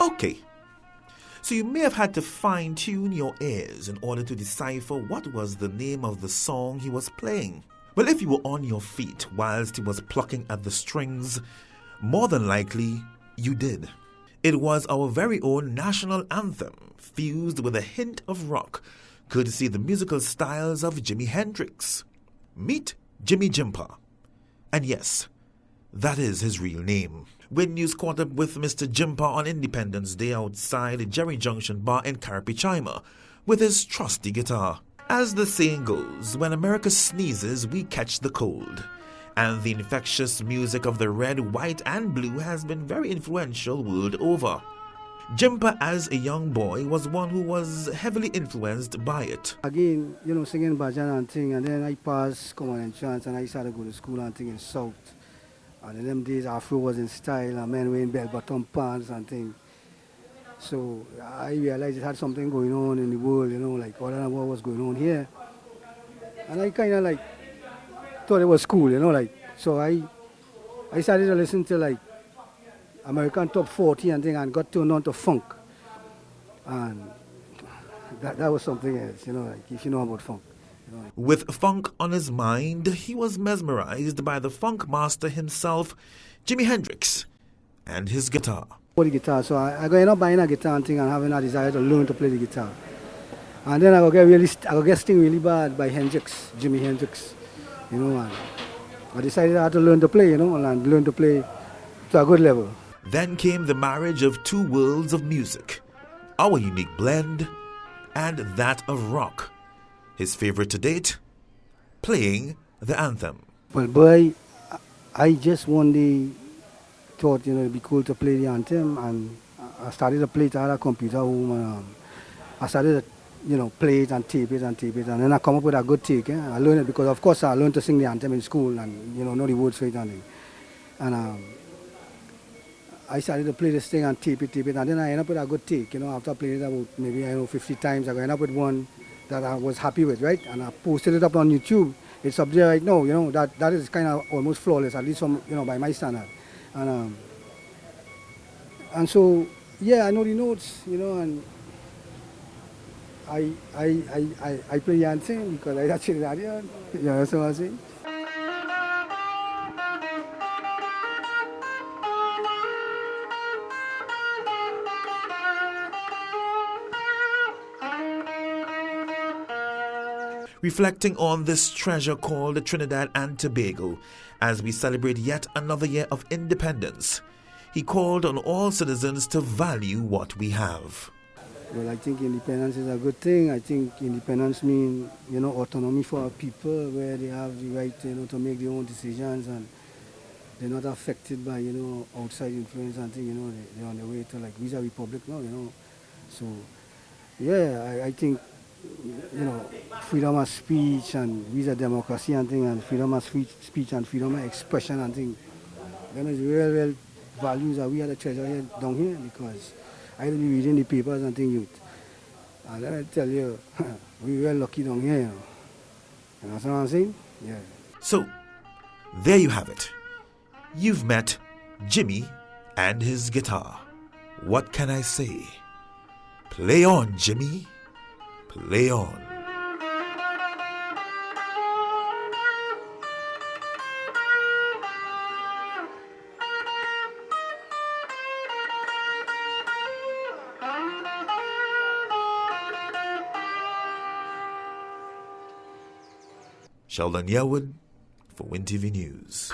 Okay, so you may have had to fine-tune your ears in order to decipher what was the name of the song he was playing. Well, if you were on your feet whilst he was plucking at the strings, more than likely you did. It was our very own national anthem, fused with a hint of rock, courtesy the musical styles of Jimi Hendrix. Meet Jimmy Jimpa. And yes, that is his real name. When news caught up with Mr. Jimpa on Independence Day outside Jerry Junction Bar in Carapichaima with his trusty guitar. As the saying goes, when America sneezes, we catch the cold. And the infectious music of the red, white, and blue has been very influential world over. Jimpa, as a young boy, was one who was heavily influenced by it. Again, singing bhajan and thing, and then I passed common entrance and I started to go to school and thing in South. And in them days, Afro was in style and men wearing bell-bottom pants and thing. So I realized it had something going on in the world, like other than what was going on here. And I kind of thought it was cool, so I started to listen to American Top 40 and thing and got turned on to funk. And that was something else, if you know about funk. With funk on his mind, he was mesmerized by the funk master himself, Jimi Hendrix, and his guitar. The guitar, so I got up buying a guitar and thing and having a desire to learn to play the guitar. And then I got get sting really bad by Hendrix, Jimi Hendrix, and I decided I had to learn to play, and learn to play to a good level. Then came the marriage of two worlds of music, our unique blend and that of rock. His favorite to date, playing the anthem. Well, boy, I just one day thought, it'd be cool to play the anthem, and I started to play it at a computer home, and I started to, play it and tape it, and then I come up with a good take. I learned it because, of course, I learned to sing the anthem in school and, know the words for it and I started to play this thing and tape it, and then I ended up with a good take, after playing it about maybe, 50 times, I ended up with one that I was happy with, right? And I posted it up on YouTube. It's up there right now, that is kind of almost flawless, at least from, by my standard. And so, yeah, I know the notes, and I play the anthem because I actually had it, that's what I'm saying. Reflecting on this treasure called Trinidad and Tobago as we celebrate yet another year of independence, he called on all citizens to value what we have. Well, I think independence is a good thing. I think independence means, autonomy for our people, where they have the right, to make their own decisions and they're not affected by, outside influence and things, they're on their way to Visa Republic now, So, yeah, I think, freedom of speech and visa democracy and thing, and freedom of speech and freedom of expression and thing. Is real values that we had a treasure here down here, because I don't be reading the papers and thing youth. And then I tell you, we were lucky down here, You know what I'm saying? Yeah. So, there you have it. You've met Jimmy and his guitar. What can I say? Play on, Jimmy. Play on. Sheldon Yearwood for WIN TV News.